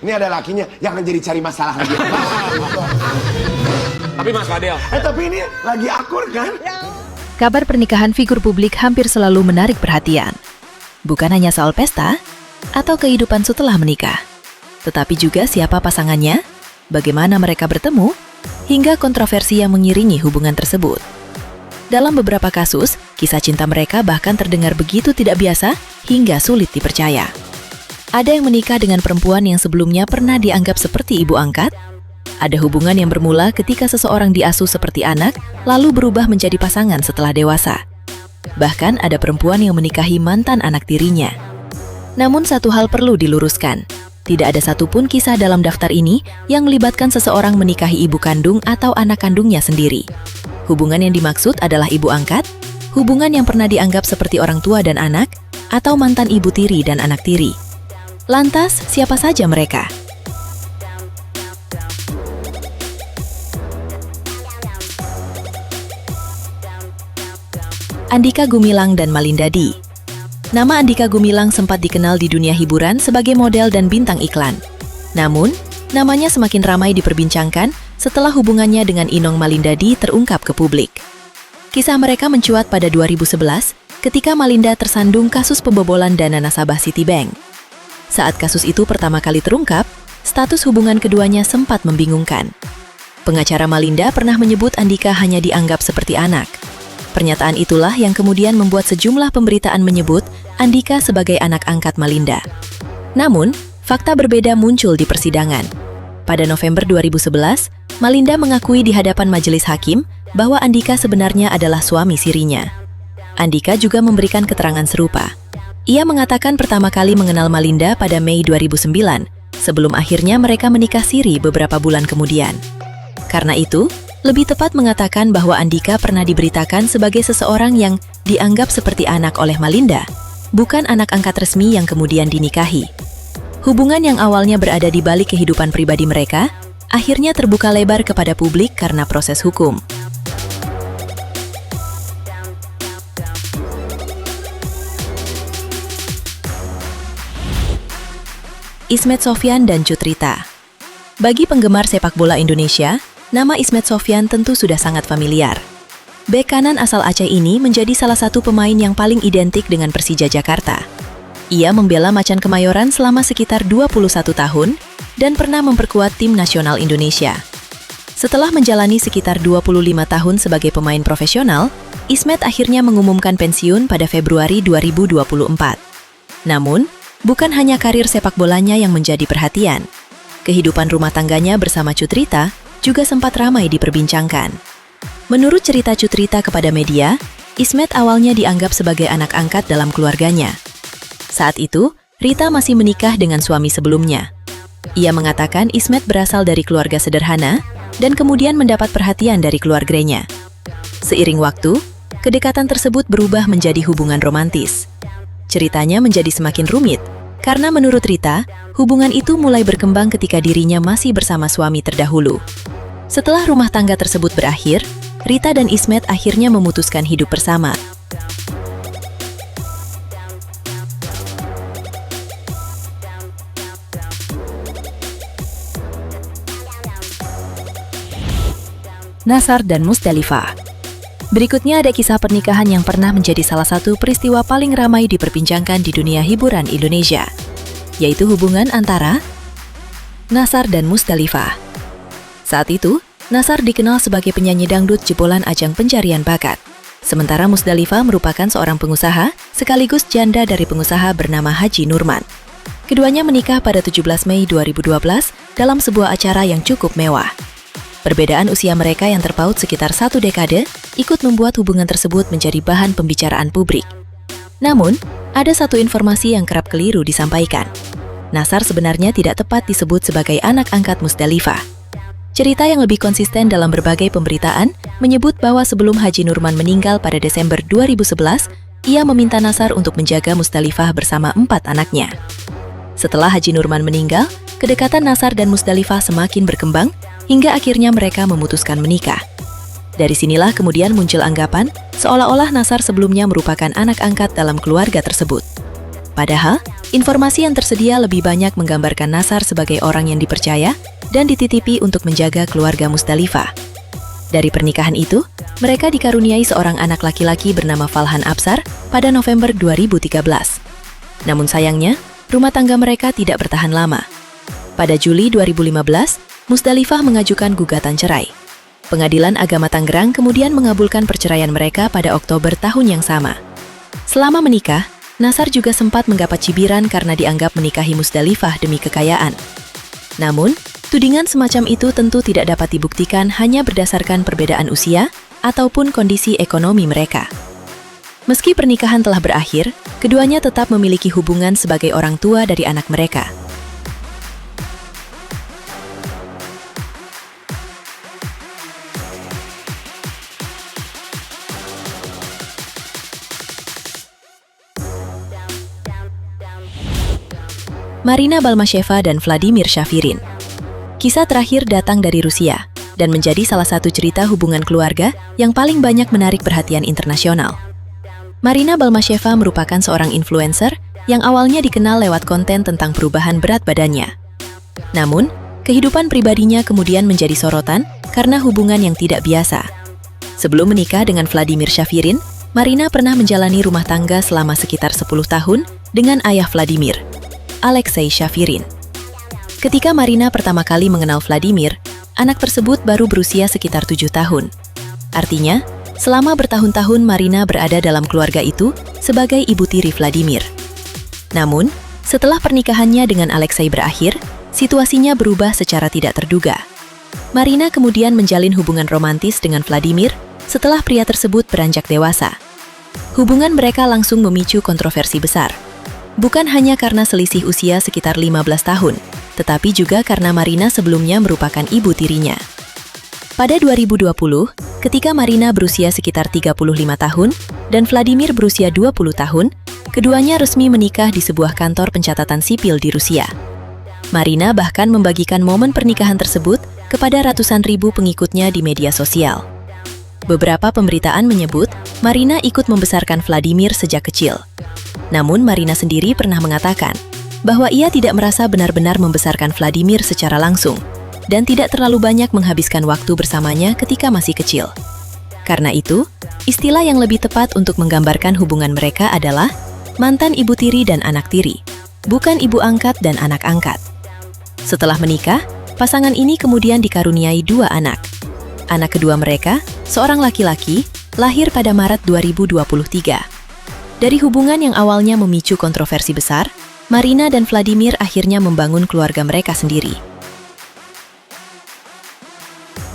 Ini ada lakinya, jangan jadi cari masalah lagi. Tapi Mas Fadel, Tapi ini lagi akur kan? Kabar pernikahan figur publik hampir selalu menarik perhatian. Bukan hanya soal pesta atau kehidupan setelah menikah, tetapi juga siapa pasangannya, bagaimana mereka bertemu, hingga kontroversi yang mengiringi hubungan tersebut. Dalam beberapa kasus, kisah cinta mereka bahkan terdengar begitu tidak biasa hingga sulit dipercaya. Ada yang menikah dengan perempuan yang sebelumnya pernah dianggap seperti ibu angkat. Ada hubungan yang bermula ketika seseorang diasuh seperti anak, lalu berubah menjadi pasangan setelah dewasa. Bahkan ada perempuan yang menikahi mantan anak tirinya. Namun satu hal perlu diluruskan. Tidak ada satupun kisah dalam daftar ini yang melibatkan seseorang menikahi ibu kandung atau anak kandungnya sendiri. Hubungan yang dimaksud adalah ibu angkat, hubungan yang pernah dianggap seperti orang tua dan anak, atau mantan ibu tiri dan anak tiri. Lantas, siapa saja mereka? Andhika Gumilang dan Malinda Di. Nama Andhika Gumilang sempat dikenal di dunia hiburan sebagai model dan bintang iklan. Namun, namanya semakin ramai diperbincangkan setelah hubungannya dengan Inong Malinda Di terungkap ke publik. Kisah mereka mencuat pada 2011 ketika Malinda tersandung kasus pembobolan dana nasabah Citibank. Saat kasus itu pertama kali terungkap, status hubungan keduanya sempat membingungkan. Pengacara Malinda pernah menyebut Andhika hanya dianggap seperti anak. Pernyataan itulah yang kemudian membuat sejumlah pemberitaan menyebut Andhika sebagai anak angkat Malinda. Namun, fakta berbeda muncul di persidangan. Pada November 2011, Malinda mengakui di hadapan majelis hakim bahwa Andhika sebenarnya adalah suami sirinya. Andhika juga memberikan keterangan serupa. Ia mengatakan pertama kali mengenal Malinda pada Mei 2009, sebelum akhirnya mereka menikah siri beberapa bulan kemudian. Karena itu, lebih tepat mengatakan bahwa Andhika pernah diberitakan sebagai seseorang yang dianggap seperti anak oleh Malinda, bukan anak angkat resmi yang kemudian dinikahi. Hubungan yang awalnya berada di balik kehidupan pribadi mereka, akhirnya terbuka lebar kepada publik karena proses hukum. Ismet Sofyan dan Cut Rita. Bagi penggemar sepak bola Indonesia, nama Ismet Sofyan tentu sudah sangat familiar. Bek kanan asal Aceh ini menjadi salah satu pemain yang paling identik dengan Persija Jakarta. Ia membela Macan Kemayoran selama sekitar 21 tahun dan pernah memperkuat tim nasional Indonesia. Setelah menjalani sekitar 25 tahun sebagai pemain profesional, Ismet akhirnya mengumumkan pensiun pada Februari 2024. Namun, bukan hanya karir sepak bolanya yang menjadi perhatian. Kehidupan rumah tangganya bersama Cut Rita juga sempat ramai diperbincangkan. Menurut cerita Cut Rita kepada media, Ismet awalnya dianggap sebagai anak angkat dalam keluarganya. Saat itu, Rita masih menikah dengan suami sebelumnya. Ia mengatakan Ismet berasal dari keluarga sederhana dan kemudian mendapat perhatian dari keluarganya. Seiring waktu, kedekatan tersebut berubah menjadi hubungan romantis. Ceritanya menjadi semakin rumit, karena menurut Rita, hubungan itu mulai berkembang ketika dirinya masih bersama suami terdahulu. Setelah rumah tangga tersebut berakhir, Rita dan Ismet akhirnya memutuskan hidup bersama. Nassar dan Musdalifah. Berikutnya ada kisah pernikahan yang pernah menjadi salah satu peristiwa paling ramai diperbincangkan di dunia hiburan Indonesia, yaitu hubungan antara Nassar dan Musdalifah. Saat itu, Nassar dikenal sebagai penyanyi dangdut jebolan ajang pencarian bakat, sementara Musdalifah merupakan seorang pengusaha sekaligus janda dari pengusaha bernama Haji Nurman. Keduanya menikah pada 17 Mei 2012 dalam sebuah acara yang cukup mewah. Perbedaan usia mereka yang terpaut sekitar 1 dekade ikut membuat hubungan tersebut menjadi bahan pembicaraan publik. Namun, ada satu informasi yang kerap keliru disampaikan. Nassar sebenarnya tidak tepat disebut sebagai anak angkat Musdalifah. Cerita yang lebih konsisten dalam berbagai pemberitaan menyebut bahwa sebelum Haji Nurman meninggal pada Desember 2011, ia meminta Nassar untuk menjaga Musdalifah bersama 4 anaknya. Setelah Haji Nurman meninggal, kedekatan Nassar dan Musdalifah semakin berkembang, hingga akhirnya mereka memutuskan menikah. Dari sinilah kemudian muncul anggapan seolah-olah Nassar sebelumnya merupakan anak angkat dalam keluarga tersebut. Padahal, informasi yang tersedia lebih banyak menggambarkan Nasar sebagai orang yang dipercaya dan dititipi untuk menjaga keluarga Musdalifah. Dari pernikahan itu, mereka dikaruniai seorang anak laki-laki bernama Falhan Absar pada November 2013. Namun sayangnya, rumah tangga mereka tidak bertahan lama. Pada Juli 2015, Musdalifah mengajukan gugatan cerai. Pengadilan Agama Tangerang kemudian mengabulkan perceraian mereka pada Oktober tahun yang sama. Selama menikah, Nasar juga sempat mendapat cibiran karena dianggap menikahi Musdalifah demi kekayaan. Namun, tudingan semacam itu tentu tidak dapat dibuktikan hanya berdasarkan perbedaan usia ataupun kondisi ekonomi mereka. Meski pernikahan telah berakhir, keduanya tetap memiliki hubungan sebagai orang tua dari anak mereka. Marina Balmasheva dan Vladimir Shafirin. Kisah terakhir datang dari Rusia dan menjadi salah satu cerita hubungan keluarga yang paling banyak menarik perhatian internasional. Marina Balmasheva merupakan seorang influencer yang awalnya dikenal lewat konten tentang perubahan berat badannya. Namun, kehidupan pribadinya kemudian menjadi sorotan karena hubungan yang tidak biasa. Sebelum menikah dengan Vladimir Shafirin, Marina pernah menjalani rumah tangga selama sekitar 10 tahun dengan ayah Vladimir, Alexei Shafirin. Ketika Marina pertama kali mengenal Vladimir, anak tersebut baru berusia sekitar 7 tahun. Artinya, selama bertahun-tahun Marina berada dalam keluarga itu sebagai ibu tiri Vladimir. Namun, setelah pernikahannya dengan Alexei berakhir, situasinya berubah secara tidak terduga. Marina kemudian menjalin hubungan romantis dengan Vladimir setelah pria tersebut beranjak dewasa. Hubungan mereka langsung memicu kontroversi besar. Bukan hanya karena selisih usia sekitar 15 tahun, tetapi juga karena Marina sebelumnya merupakan ibu tirinya. Pada 2020, ketika Marina berusia sekitar 35 tahun dan Vladimir berusia 20 tahun, keduanya resmi menikah di sebuah kantor pencatatan sipil di Rusia. Marina bahkan membagikan momen pernikahan tersebut kepada ratusan ribu pengikutnya di media sosial. Beberapa pemberitaan menyebut Marina ikut membesarkan Vladimir sejak kecil. Namun Marina sendiri pernah mengatakan bahwa ia tidak merasa benar-benar membesarkan Vladimir secara langsung dan tidak terlalu banyak menghabiskan waktu bersamanya ketika masih kecil. Karena itu, istilah yang lebih tepat untuk menggambarkan hubungan mereka adalah mantan ibu tiri dan anak tiri, bukan ibu angkat dan anak angkat. Setelah menikah, pasangan ini kemudian dikaruniai 2 anak. Anak kedua mereka, seorang laki-laki, lahir pada Maret 2023. Dari hubungan yang awalnya memicu kontroversi besar, Marina dan Vladimir akhirnya membangun keluarga mereka sendiri.